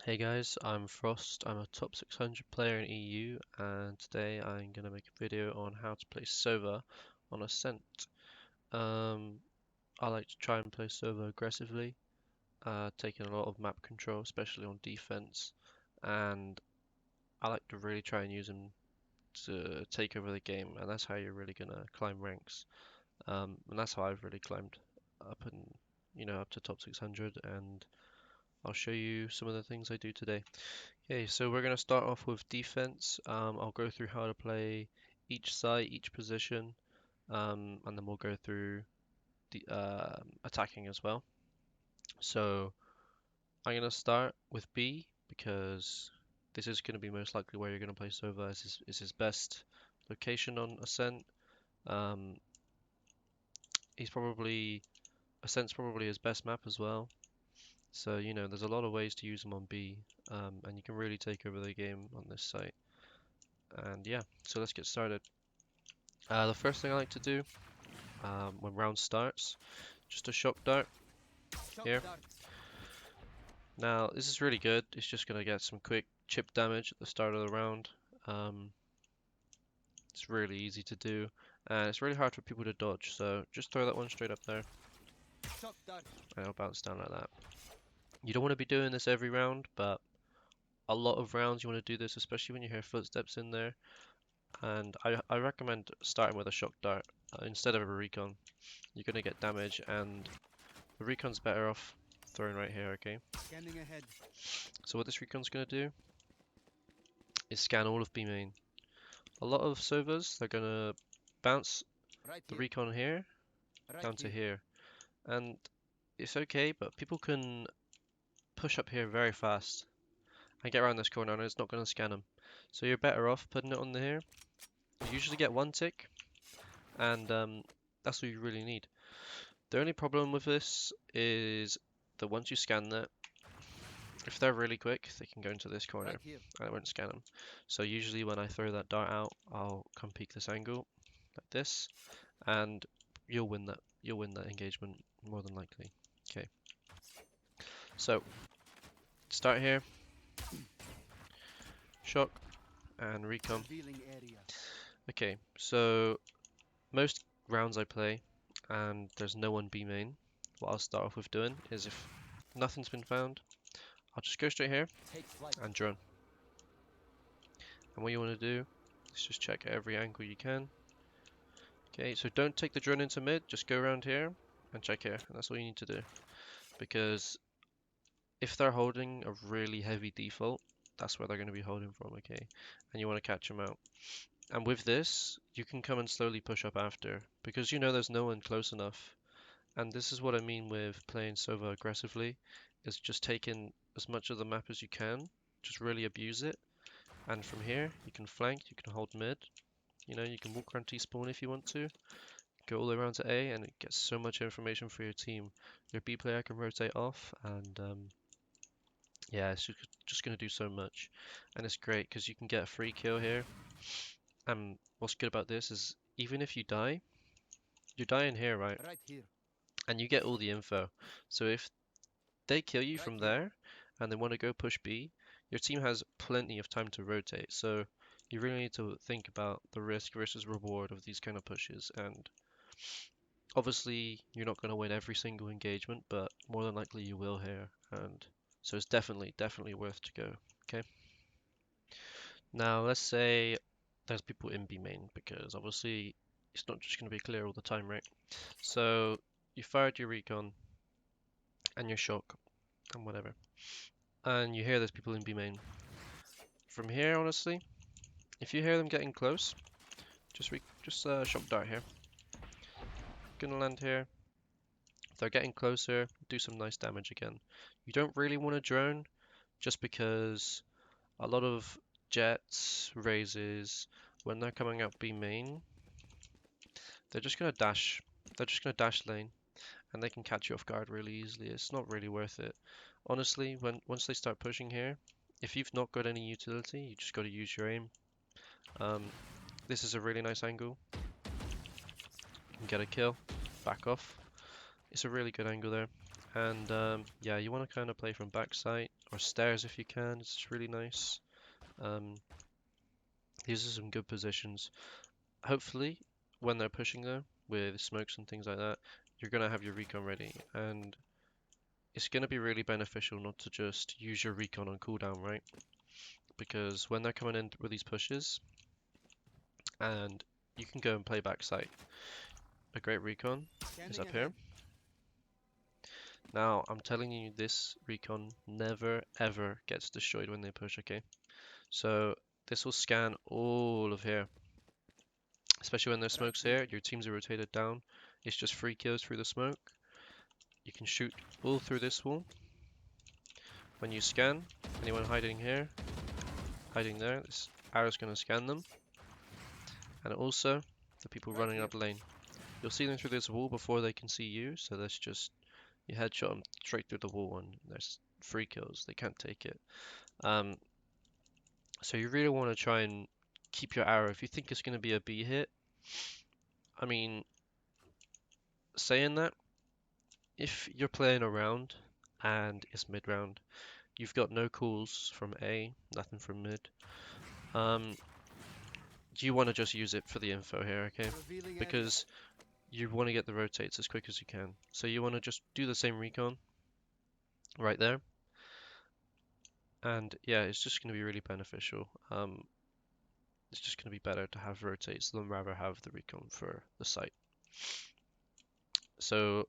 Hey guys, I'm Frost. I'm a top 600 player in EU, and today I'm going to make a video on how to play Sova on Ascent. Um, I like to try and play Sova aggressively, taking a lot of map control, especially on defense, and I like to really try and use him to take over the game, and that's how you're really going to climb ranks. And that's how I've really climbed up up to top 600, and I'll show you some of the things I do today. Okay, so we're going to start off with defense. I'll go through how to play each site, each position, and then we'll go through the attacking as well. So I'm going to start with B because this is going to be most likely where you're going to play Sova. Is his best location on Ascent. Um, he's probably Ascent's probably his best map as well. So there's a lot of ways to use him on B, and you can really take over the game on this site. And yeah, so let's get started. The first thing I like to do when round starts, just a shock dart here. Now this is really good. It's just gonna get some quick chip damage at the start of the round. Um, it's really easy to do, and it's really hard for people to dodge. So just throw that one straight up there, and it'll bounce down like that. You don't want to be doing this every round, but a lot of rounds you want to do this, especially when you hear footsteps in there. And I recommend starting with a shock dart instead of a recon. You're gonna get damage, and the recon's better off thrown right here, okay? Scanning ahead. So what this recon's going to do is scan all of B main. A lot of Sovas, they're going to bounce Right the here. recon here Right down to here. here. And it's okay, but people can push up here very fast and get around this corner and it's not going to scan them. So you're better off putting it on the here. You usually get one tick, and that's what you really need. The only problem with this is that once you scan that, if they're really quick, they can go into this corner Right here. and it won't scan them. So usually when I throw that dart out, I'll come peek this angle like this, and you'll win that. You'll win that engagement more than likely. Okay. So start here, shock and recon. Revealing area. Okay. So most rounds I play, and there's no one B main. What I'll start off with doing is if nothing's been found, I'll just go straight here Take flight. and drone. And what you want to do is just check every angle you can. Okay, so don't take the drone into mid, just go around here and check here, and that's all you need to do. Because if they're holding a really heavy default, that's where they're going to be holding from, okay? And you want to catch them out. And with this, you can come and slowly push up after, because you know there's no one close enough. And this is what I mean with playing Sova aggressively, is just taking as much of the map as you can, just really abuse it. And from here, you can flank, you can hold mid, you can walk around T-spawn if you want to, go all the way around to A, and it gets so much information for your team. Your B player can rotate off, and yeah, it's just going to do so much. And it's great because you can get a free kill here. And what's good about this is even if you die, you're dying here, right? Right here. And you get all the info. So if they kill you Right from here. there and they want to go push B, your team has plenty of time to rotate. So you really need to think about the risk versus reward of these kind of pushes. And obviously, you're not going to win every single engagement, but more than likely you will here. And so it's definitely worth to go. Okay. Now let's say there's people in B main because obviously it's not just going to be clear all the time, right? So you fired your recon and your shock and whatever, and you hear there's people in B main. From here, honestly, if you hear them getting close, just shock dart here. Gonna land here. If they're getting closer, do some nice damage again. You don't really want to drone just because a lot of jets, raises, when they're coming out B main, they're just gonna dash. They're just gonna dash lane, and they can catch you off guard really easily. It's not really worth it. Honestly, once they start pushing here, if you've not got any utility, you just got to use your aim. Um, this is a really nice angle. You can get a kill, back off. It's a really good angle there. And yeah, you want to kind of play from backside or stairs if you can. It's really nice. Um, these are some good positions. Hopefully, when they're pushing though, with smokes and things like that, you're gonna have your recon ready, and it's gonna be really beneficial not to just use your recon on cooldown, right? Because when they're coming in with these pushes, and you can go and play backside. A great recon is Scanning up here. ahead. Now, I'm telling you, this recon never ever gets destroyed when they push, okay? So this will scan all of here, especially when there's Right smokes here. here. Your teams are rotated down. It's just free kills through the smoke. You can shoot all through this wall. When you scan, anyone hiding here, hiding there, this arrow's going to scan them. And also, the people Right running here. up lane. You'll see them through this wall before they can see you, so that's just, you headshot them straight through the wall and there's free kills. They can't take it. Um, so you really want to try and keep your arrow. If you think it's going to be a B hit, I mean, saying that, if you're playing around and it's mid round, you've got no calls from A, nothing from mid. Um, you want to just use it for the info here, okay? Revealing area. Because you want to get the rotates as quick as you can. So you want to just do the same recon right there. And yeah, it's just going to be really beneficial. It's just going to be better to have rotates than rather have the recon for the site. So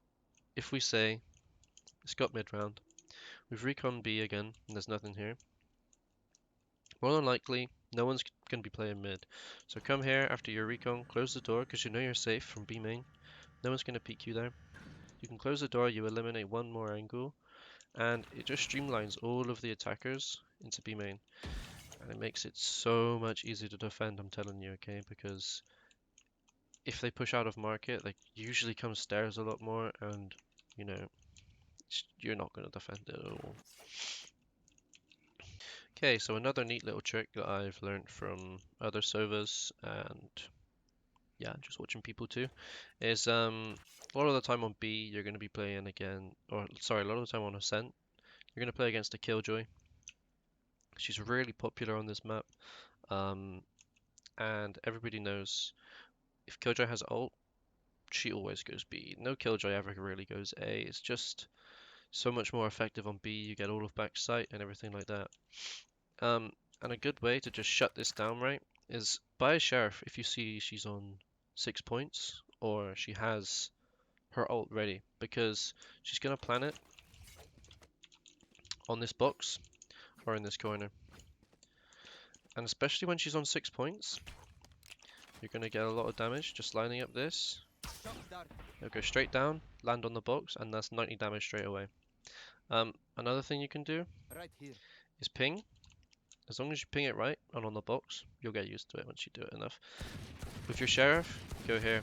if we say it's got mid round, we've recon B again, and there's nothing here. More than likely, no one's going to be playing mid. So come here after your recon, close the door because you know you're safe from B main. No one's going to peek you there. You can close the door, you eliminate one more angle, and it just streamlines all of the attackers into B main. And it makes it so much easier to defend, I'm telling you, okay? Because if they push out of market, they usually come stairs a lot more, and you know, you're not going to defend it at all. Okay, so another neat little trick that I've learned from other Sovas and yeah, just watching people too, is a lot of the time on B you're going to be playing again, or sorry, a lot of the time on Ascent you're going to play against a Killjoy. She's really popular on this map, um, and everybody knows if Killjoy has ult, she always goes B. No Killjoy ever really goes A. It's just so much more effective on B. You get all of backside and everything like that. Um, and a good way to just shut this down, right, is buy a Sheriff if you see she's on 6 points or she has her ult ready, because she's gonna plant it on this box or in this corner. And especially when she's on 6 points, you're gonna get a lot of damage just lining up this. It'll go straight down, land on the box, and that's 90 damage straight away. Another thing you can do Right here. is ping. As long as you ping it right and on the box, you'll get used to it once you do it enough. With your Sheriff, go here.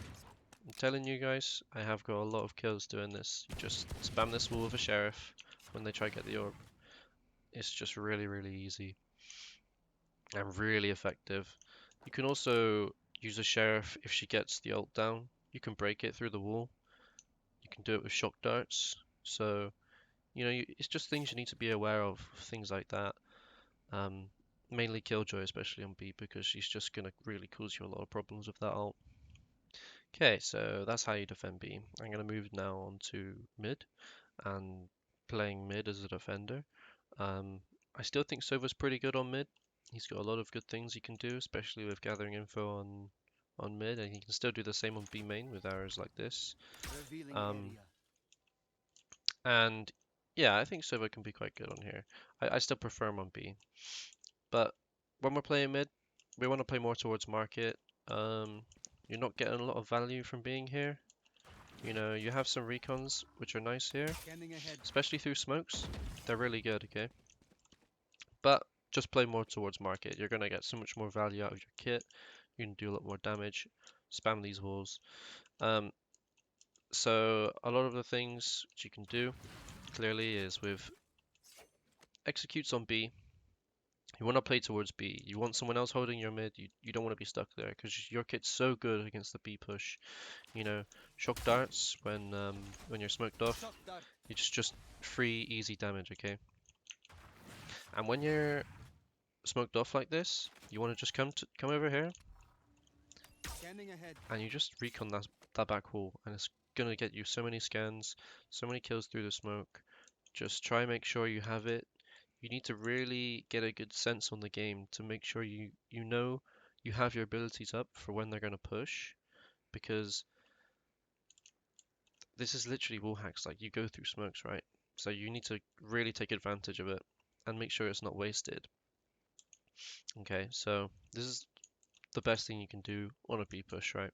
I'm telling you guys, I have got a lot of kills doing this. You just spam this wall with a Sheriff when they try to get the orb. It's just really, really easy and really effective. You can also use a Sheriff if she gets the ult down. You can break it through the wall. You can do it with shock darts. So, you know, it's just things you need to be aware of, things like that. Um, Mainly Killjoy, especially on B, because she's just going to really cause you a lot of problems with that ult. Okay, so that's how you defend B. I'm going to move now on to mid and playing mid as a defender. Um, I still think Sova's pretty good on mid. He's got a lot of good things he can do, especially with gathering info on mid, and he can still do the same on B main with arrows like this. Revealing Um, area. and yeah, I think Sova can be quite good on here. I still prefer him on B, but when we're playing mid, we want to play more towards market. Um, you're not getting a lot of value from being here. You know, you have some recons which are nice here, Scanning ahead. especially through smokes. They're really good, okay? But just play more towards market. You're gonna get so much more value out of your kit. You can do a lot more damage. Spam these walls. Um, so a lot of the things which you can do clearly is with executes on B. You want to play towards B. You want someone else holding your mid. You don't want to be stuck there because your kit's so good against the B push. You know, shock darts when you're smoked off. Shock dart. It's just free, easy damage, okay? And when you're smoked off like this, you want to just come over here, and you just recon that back wall, and it's gonna get you so many scans, so many kills through the smoke. Just try and make sure you have it. You need to really get a good sense on the game to make sure you know you have your abilities up for when they're gonna push, because this is literally wall hacks. Like, you go through smokes, right? So you need to really take advantage of it and make sure it's not wasted. Okay, so this is the best thing you can do on a B push, right?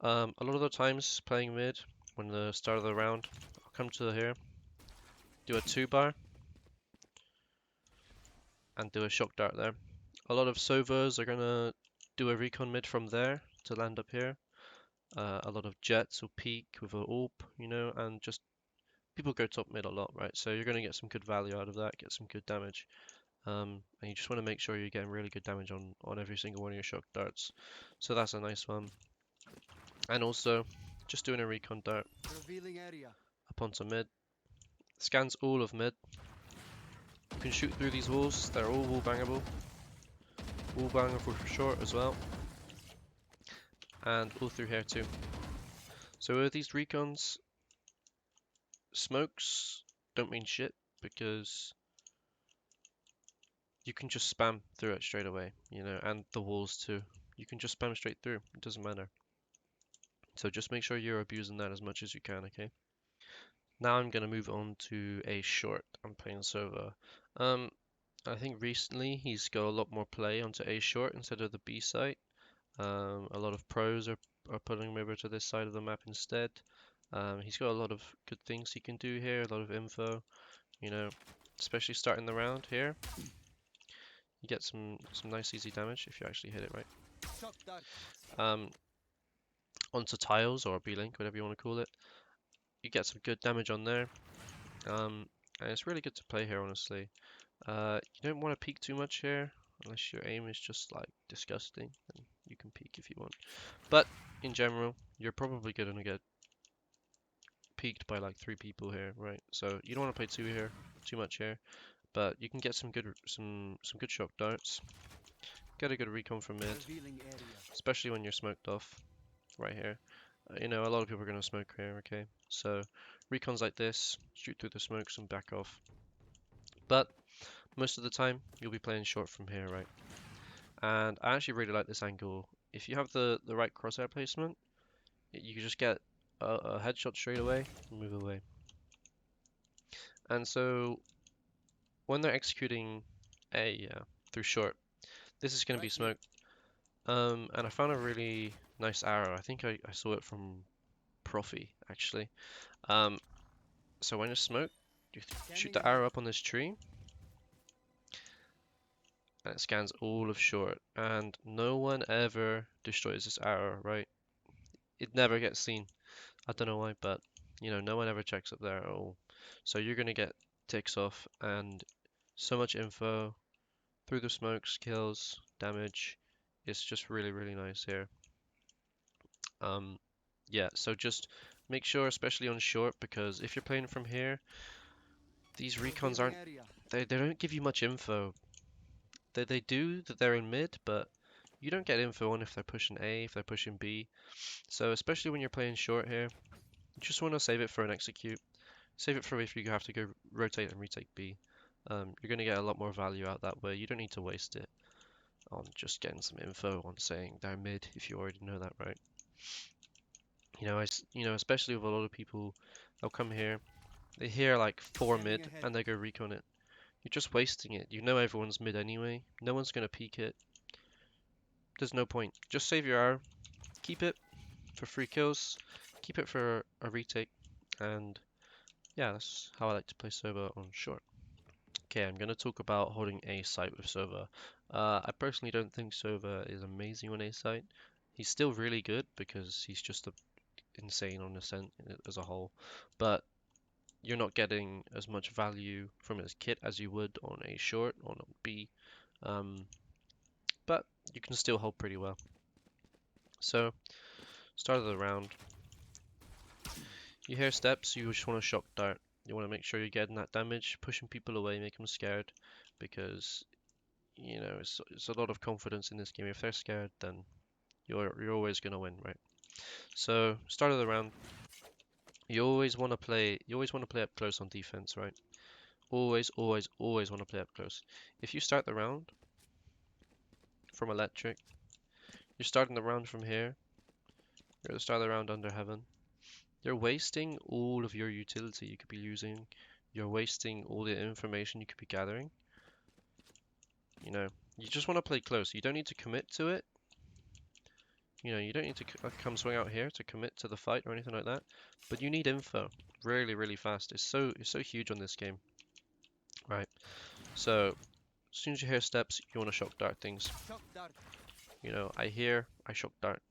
A lot of the times playing mid, when the start of the round, I'll come to here, do a 2-bar, and do a shock dart there. A lot of Sovas are gonna do a recon mid from there to land up here. A lot of Jets will peek with an AWP, you know, and just people go top mid a lot, right? So you're gonna get some good value out of that, get some good damage. And you just want to make sure you're getting really good damage on every single one of your shock darts. So that's a nice one. And also, just doing a recon dart up onto mid. Scans all of mid. You can shoot through these walls, they're all wall bangable. Wall bangable for short as well. And all through here too. So with these recons, smokes don't mean shit, because you can just spam through it straight away, you know, and the walls too. You can just spam straight through, it doesn't matter. So just make sure you're abusing that as much as you can, okay? Now I'm going to move on to a short. I'm playing Sova. I think recently he's got a lot more play onto A short instead of the B site. A lot of pros are putting him over to this side of the map instead. He's got a lot of good things he can do here, a lot of info, you know, especially starting the round here. You get some nice easy damage if you actually hit it right. Onto tiles or B-link, whatever you want to call it. You get some good damage on there. And it's really good to play here, honestly. You don't want to peek too much here, unless your aim is just like disgusting, then you can peek if you want. But in general, you're probably gonna get peeked by like 3 people here, right? So you don't want to play too much here, but you can get some good shock darts. Get a good recon from mid, especially when you're smoked off, right here. You know, a lot of people are gonna smoke here, okay? So recons like this, shoot through the smokes and back off. But most of the time, you'll be playing short from here, right? And I actually really like this angle. If you have the right crosshair placement, you can just get a headshot straight away and move away. And so when they're executing A through short, this is going to be smoke. And I found a really nice arrow. I think I saw it from Profi, actually. So when it's smoke, you shoot the arrow up on this tree, and it scans all of short. And no one ever destroys this arrow, right? It never gets seen. I don't know why, but you know, no one ever checks up there at all. So you're gonna get ticks off and so much info through the smokes, kills, damage. It's just really, really nice here. Um, yeah, so just make sure, especially on short, because if you're playing from here, these recons aren't, they don't give you much info. They do that they're in mid, but you don't get info on if they're pushing A, if they're pushing B. So especially when you're playing short here, you just want to save it for an execute. Save it for if you have to go rotate and retake B. You're going to get a lot more value out that way. You don't need to waste it on just getting some info on saying they're mid if you already know that, right? You know, especially with a lot of people, they'll come here, they hear like 4 mid, and they go recon it. You're just wasting it. You know everyone's mid anyway. No one's going to peek it. There's no point. Just save your arrow. Keep it for free kills. Keep it for a retake. And yeah, that's how I like to play Sova on short. Okay, I'm going to talk about holding A site with Sova. I personally don't think Sova is amazing on A site. He's still really good because he's just insane on Ascent as a whole, but you're not getting as much value from his kit as you would on A short, on B, um, but you can still hold pretty well. So, start of the round, you hear steps, you just want to shock dart. You want to make sure you're getting that damage, pushing people away, make them scared, because you know it's a lot of confidence in this game. If they're scared, then you're always gonna win, right? So start of the round, you always want to play up close on defense, right? Always, always, always want to play up close. If you start the round from electric, you're starting the round from here. You're at the start of the round under heaven. You're wasting all of your utility you could be using. You're wasting all the information you could be gathering. You know, you just want to play close. You don't need to commit to it. You know, you don't need to come swing out here to commit to the fight or anything like that. But you need info really, really fast. It's so huge on this game, right? So as soon as you hear steps, you want to shock dart things. You know, I shock dart.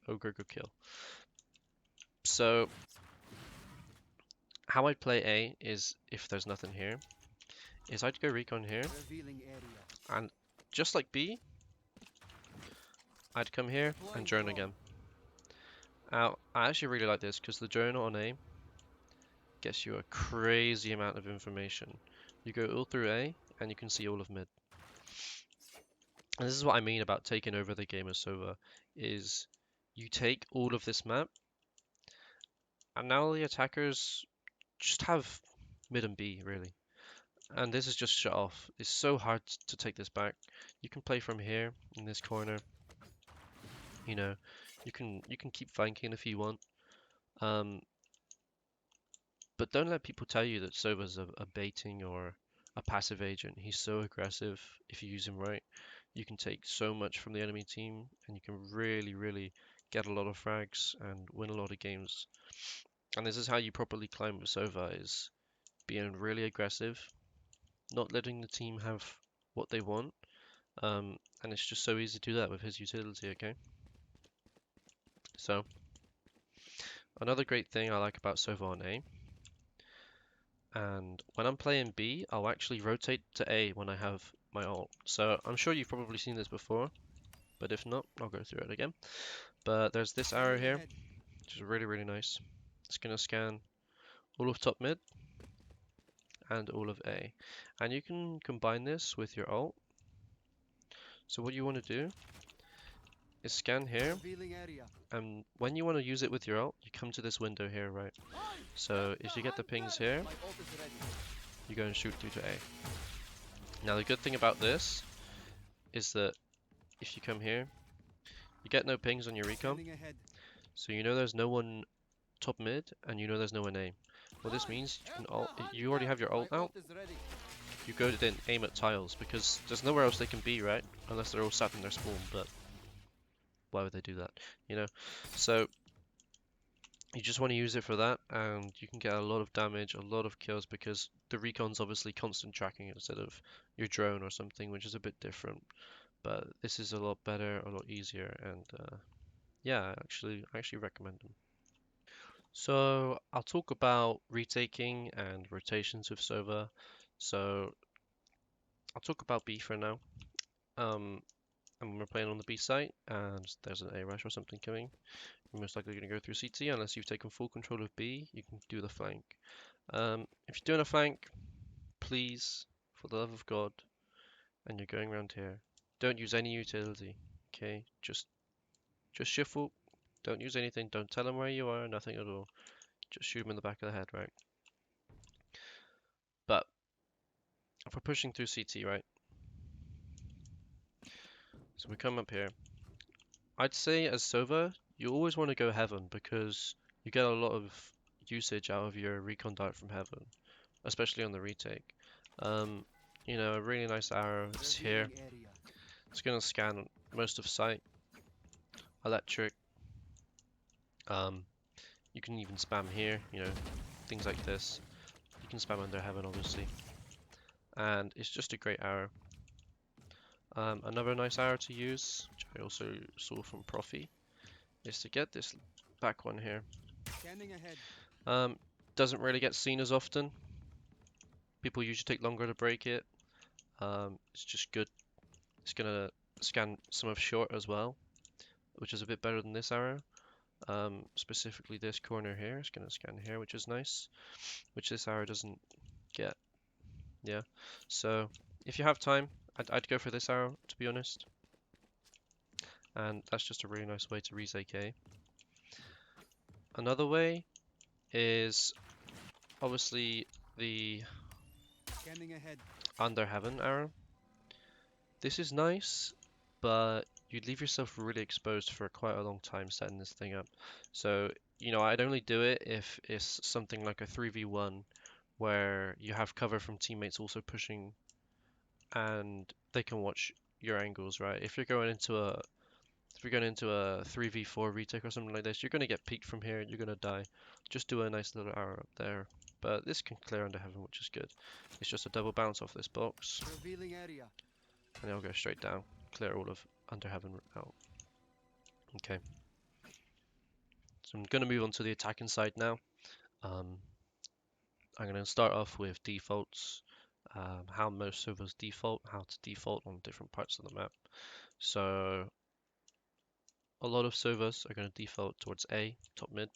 Ogre go kill. So how I'd play A is, if there's nothing here, is I'd go recon here, and just like B, I'd come here and drone again. Now, I actually really like this because the drone on A gets you a crazy amount of information. You go all through A and you can see all of mid. And this is what I mean about taking over the game as Sova, is you take all of this map and now the attackers just have mid and B really. And this is just shut off. It's so hard to take this back. You can play from here in this corner. You know, you can keep flanking if you want. But don't let people tell you that Sova's a baiting or a passive agent. He's so aggressive. If you use him right, you can take so much from the enemy team, and you can really, really get a lot of frags and win a lot of games. And this is how you properly climb with Sova, is being really aggressive, not letting the team have what they want. And it's just so easy to do that with his utility, okay? So, another great thing I like about Sova on A, and when I'm playing B, I'll actually rotate to A when I have my ult. So I'm sure you've probably seen this before, but if not, I'll go through it again. But there's this arrow here, which is really, really nice. It's going to scan all of top mid and all of A. And you can combine this with your ult. So what you want to do is scan here, and when you want to use it with your ult, you come to this window here, right? So if you get the pings here, you go and shoot through to A. Now the good thing about this is that if you come here, you get no pings on your recon, so you know there's no one top mid, and you know there's no one A. What this means, you already have your ult out, you go to then aim at tiles, because there's nowhere else they can be, right? Unless they're all sat in their spawn, but why would they do that, you know? So you just want to use it for that, and you can get a lot of damage, a lot of kills, because the recon's obviously constant tracking instead of your drone or something, which is a bit different. But this is a lot better, a lot easier, and yeah, I actually recommend them. So I'll talk about retaking and rotations with Sova. So I'll talk about B for now. And we're playing on the B site, and there's an A rush or something coming. You're most likely going to go through CT unless you've taken full control of B. You can do the flank. If you're doing a flank, please, for the love of God, and you're going around here, don't use any utility. Okay, just shuffle. Don't use anything. Don't tell them where you are. Nothing at all. Just shoot them in the back of the head, right? But if we're pushing through CT, right? So we come up here. I'd say as Sova, you always want to go heaven because you get a lot of usage out of your recon dart from heaven, especially on the retake. You know, a really nice arrow is here. It's going to scan most of site. Electric. You can even spam here, you know, things like this. You can spam under heaven, obviously. And it's just a great arrow. Another nice arrow to use, which I also saw from Profi, is to get this back one here. Doesn't really get seen as often. People usually take longer to break it. It's just good. It's gonna scan some of short as well, which is a bit better than this arrow. Specifically this corner here. It's going to scan here, which is nice, which this arrow doesn't get. Yeah, so if you have time, I'd go for this arrow, to be honest. And that's just a really nice way to reach AK. Another way is obviously the under heaven arrow. This is nice, but you'd leave yourself really exposed for quite a long time setting this thing up. So, you know, I'd only do it if it's something like a 3v1 where you have cover from teammates also pushing and they can watch your angles, right? If you're going into a 3v4 retake or something like this, you're going to get peeked from here and you're going to die. Just do a nice little arrow up there. But this can clear under heaven, which is good. It's just a double bounce off this box. And it'll go straight down. Clear all of under heaven out. Okay. So I'm going to move on to the attacking side now. I'm going to start off with defaults. How most servers default, how to default on different parts of the map. So a lot of servers are going to default towards A, top mid.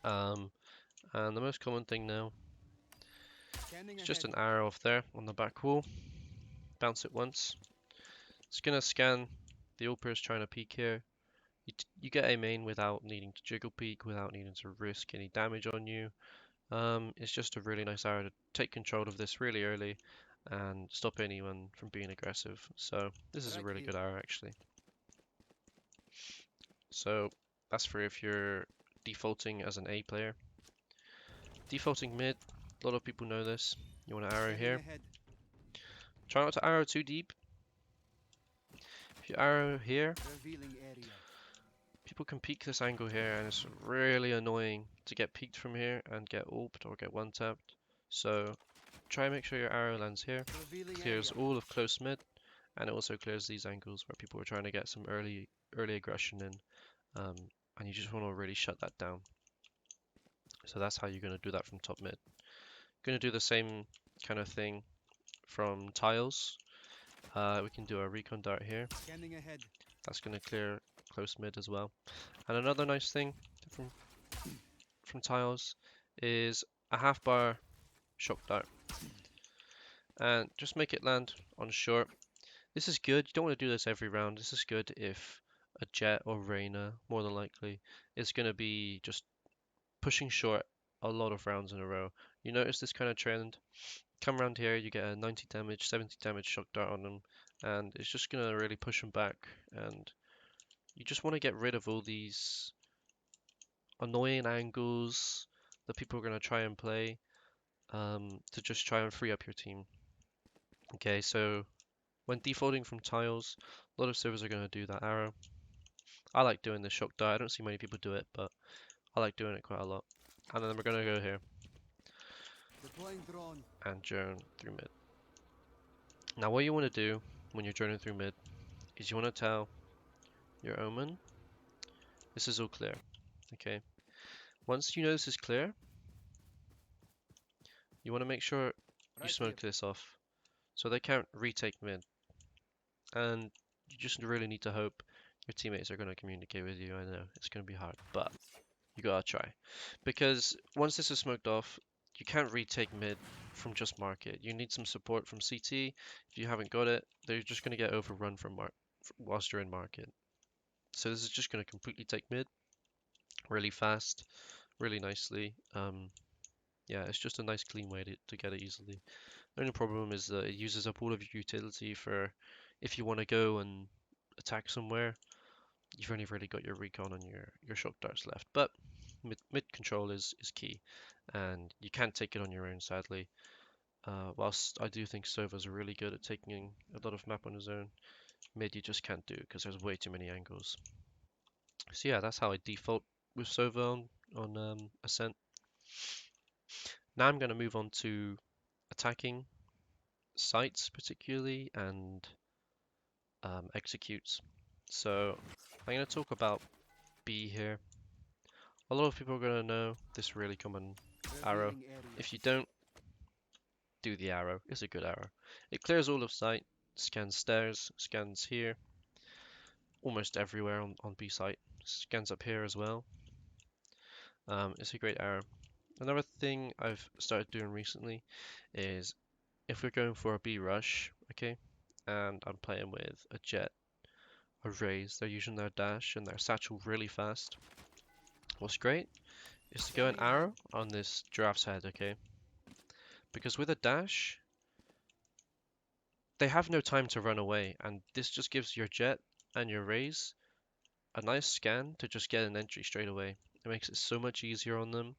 And the most common thing now is just an arrow off there on the back wall. Bounce it once. It's going to scan the AWPers trying to peek here. You get a main without needing to jiggle peek, without needing to risk any damage on you. It's just a really nice arrow to take control of this really early and stop anyone from being aggressive. So this is a really good arrow actually. So that's for if you're defaulting as an A player. Defaulting mid, a lot of people know this. You want to arrow here. Try not to arrow too deep. If you arrow here, people can peek this angle here and it's really annoying to get peeked from here and get AWP'd or get one-tapped. So try and make sure your arrow lands here, clears all of close mid, and it also clears these angles where people are trying to get some early aggression in, and you just want to really shut that down. So that's how you're going to do that from top mid. Going to do the same kind of thing from tiles. We can do a recon dart here. That's going to clear close mid as well. And another nice thing from tiles is a half bar shock dart. And just make it land on short. This is good. You don't want to do this every round. This is good if a Jet or Reyna, more than likely, is going to be just pushing short a lot of rounds in a row. You notice this kind of trend. Come around here, you get a 90 damage, 70 damage shock dart on them, and it's just going to really push them back. And you just want to get rid of all these annoying angles that people are going to try and play to just try and free up your team. Okay, so when defaulting from tiles, a lot of servers are going to do that arrow. I like doing the shock dart. I don't see many people do it, but I like doing it quite a lot. And then we're going to go here and drone through mid. Now what you want to do when you're droning through mid is you want to tell your Omen this is all clear. Okay. Once you know this is clear, you want to make sure you smoke this off so they can't retake mid. And you just really need to hope your teammates are going to communicate with you. I know it's going to be hard, but you gotta try. Because once this is smoked off, you can't retake mid from just market. You need some support from CT. If you haven't got it, they're just going to get overrun from whilst you're in market. So this is just going to completely take mid really fast, really nicely. Yeah, it's just a nice clean way to get it easily. The only problem is that it uses up all of your utility for if you want to go and attack somewhere. You've only really got your recon and your shock darts left. But mid control is key, and you can't take it on your own, sadly. Whilst I do think Sova's are really good at taking a lot of map on his own, mid you just can't do because there's way too many angles. So yeah, that's how I default with Sova on Ascent. Now I'm going to move on to attacking sites particularly and executes. So I'm going to talk about B here. A lot of people are going to know this really common arrow. If you don't, do the arrow. It's a good arrow. It clears all of sight, scans stairs, scans here, almost everywhere on B site. scans up here as well. It's a great arrow. Another thing I've started doing recently is if we're going for a B rush, okay, and I'm playing with a jet or raise, they're using their dash and their satchel really fast. What's great is to go an arrow on this giraffe's head, okay? Because with a dash, they have no time to run away, and this just gives your jet and your raise a nice scan to just get an entry straight away. It makes it so much easier on them,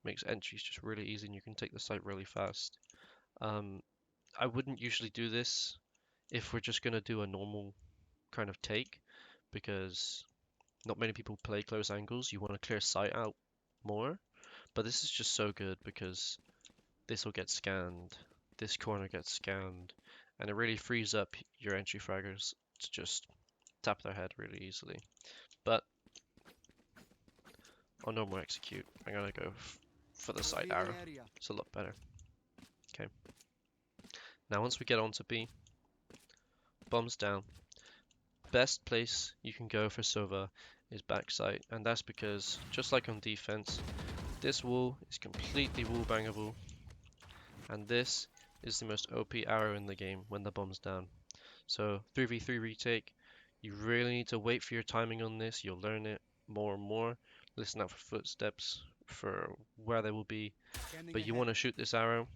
makes entries just really easy, and you can take the site really fast. I wouldn't usually do this if we're just going to do a normal kind of take, because not many people play close angles. You want to clear sight out more, but this is just so good because this will get scanned, this corner gets scanned, and it really frees up your entry fraggers to just tap their head really easily. But on normal execute, I'm gonna go for the side arrow. It's a lot better. Okay. Now once we get onto B, bombs down. Best place you can go for Sova is backside, and that's because just like on defense, this wall is completely wall bangable, and this is the most OP arrow in the game when the bomb's down. So 3v3 retake, you really need to wait for your timing on this. You'll learn it more and more. Listen out for footsteps for where they will be, but you want to shoot this arrow,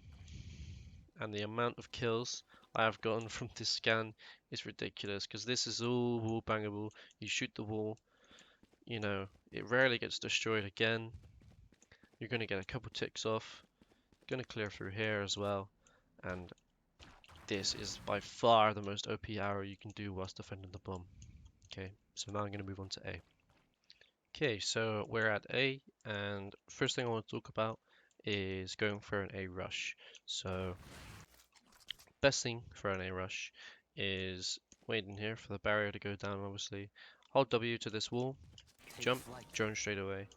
and the amount of kills I have gotten from this scan is ridiculous because this is all wall bangable. You shoot the wall, you know, it rarely gets destroyed again. You're going to get a couple ticks off, going to clear through here as well, and this is by far the most OP arrow you can do whilst defending the bomb. Okay, so now I'm going to move on to A. Okay, so we're at A, and first thing I want to talk about is going for an A rush. So best thing for an A rush is waiting here for the barrier to go down, obviously. Hold W to this wall, jump, drone straight away.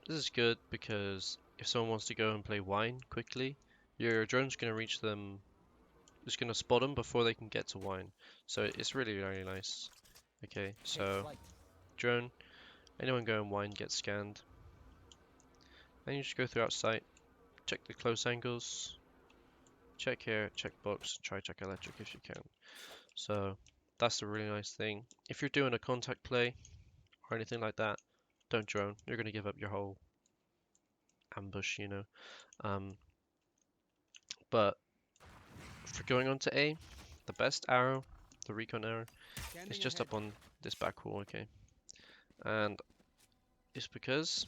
This is good because if someone wants to go and play wine quickly, your drone's going to reach them, it's going to spot them before they can get to wine. So it's really, really nice. Okay, so drone, anyone going wine gets scanned. Then you just go throughout sight, check the close angles, check here, check box, try check electric if you can. So that's a really nice thing. If you're doing a contact play or anything like that, don't drone. You're going to give up your whole ambush, you know. But for going on to A, the best arrow, the recon arrow, is just up on this back wall, okay? And it's because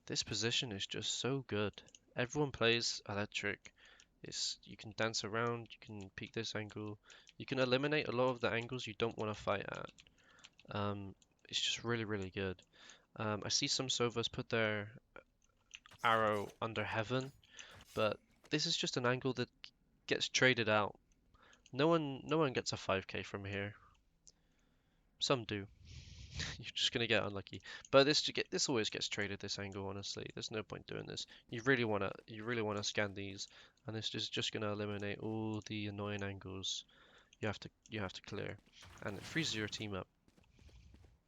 this position is just so good. Everyone plays electric. You can dance around, you can peek this angle, you can eliminate a lot of the angles you don't want to fight at. It's just really, really good. I see some Sovas put their arrow under heaven, but this is just an angle that gets traded out. No one gets a 5k from here. Some do. You're just gonna get unlucky. But this always gets traded, this angle, honestly. There's no point doing this. You really wanna scan these, and this is just gonna eliminate all the annoying angles you have to clear. And it frees your team up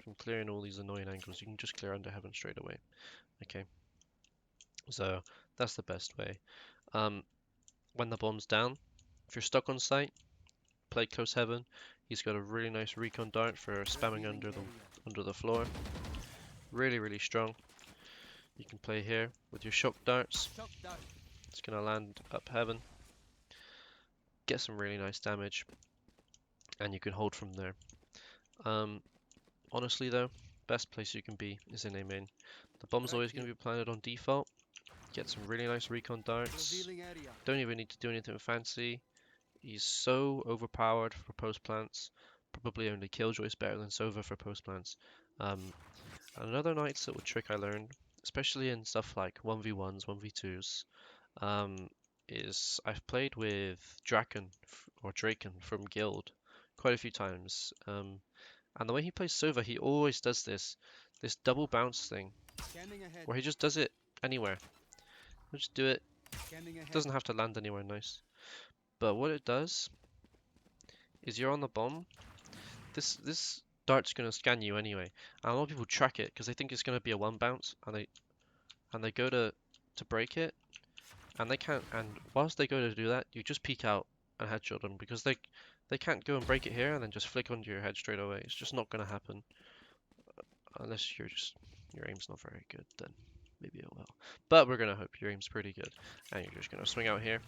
from clearing all these annoying angles. You can just clear under heaven straight away. Okay. So that's the best way. When the bomb's down, if you're stuck on site, play close heaven. He's got a really nice recon dart for spamming under the floor. Really, really strong. You can play here with your shock darts. It's gonna land up heaven. Get some really nice damage, and you can hold from there. Honestly though, best place you can be is in A main. The bomb's always gonna be planted on default. Get some really nice recon darts. Don't even need to do anything fancy. He's so overpowered for post plants. Probably only Killjoy's better than Sova for post plants. Another nice little trick I learned, especially in stuff like 1v1s, 1v2s, is I've played with Draken from Guild quite a few times. And the way he plays Sova, he always does this double bounce thing, where he just does it anywhere. He'll just do it. Doesn't have to land anywhere nice. But what it does is you're on the bomb. This dart's gonna scan you anyway. And a lot of people track it because they think it's gonna be a one bounce, and they go to break it, and they can't. And whilst they go to do that, you just peek out and headshot them because they can't go and break it here and then just flick onto your head straight away. It's just not gonna happen unless your aim's not very good. Then maybe it will. But we're gonna hope your aim's pretty good, and you're just gonna swing out here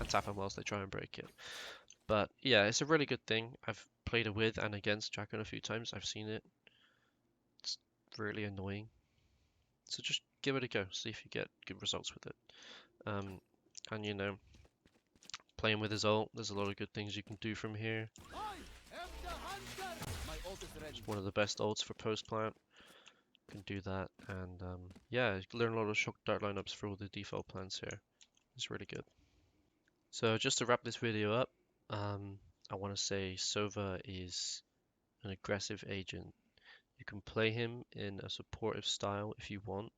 and tap them whilst they try and break it. But yeah, it's a really good thing. I've played it with and against Dragon a few times. I've seen it. It's really annoying. So just give it a go. See if you get good results with it. Um, and you know, playing with his ult, there's a lot of good things you can do from here. It's one of the best ults for post plant. You can do that, and yeah, you can learn a lot of shock dart lineups for all the default plants here. It's really good. So just to wrap this video up, I want to say Sova is an aggressive agent. You can play him in a supportive style if you want,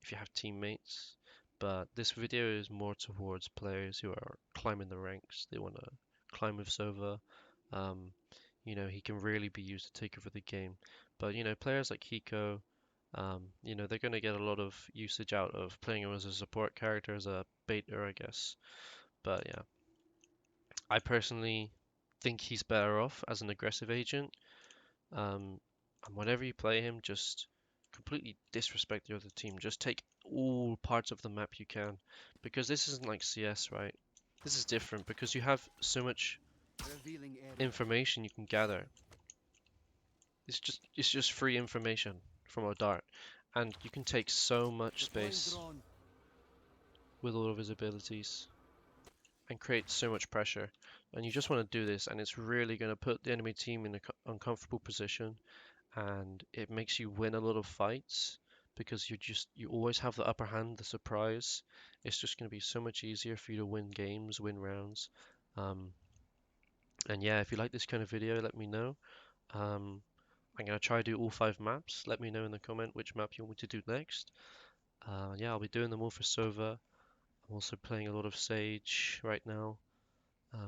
if you have teammates, but this video is more towards players who are climbing the ranks. They want to climb with Sova. Um, you know, he can really be used to take over the game. But, you know, players like Hiko, you know, they're going to get a lot of usage out of playing him as a support character, as a baiter, I guess. But yeah, I personally think he's better off as an aggressive agent. And whenever you play him, just completely disrespect the other team. Just take all parts of the map you can, because this isn't like CS, right? This is different because you have so much information you can gather. It's just free information from a dart, and you can take so much space with all of his abilities and create so much pressure. And you just want to do this, and it's really going to put the enemy team in an uncomfortable position, and it makes you win a lot of fights because you always have the upper hand, the surprise. It's just going to be so much easier for you to win games, win rounds. Um, and yeah, if you like this kind of video, let me know. I'm going to try to do all 5 maps. Let me know in the comment which map you want me to do next. Yeah, I'll be doing them all for Sova. I'm also playing a lot of Sage right now.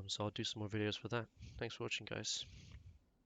So I'll do some more videos for that. Thanks for watching, guys.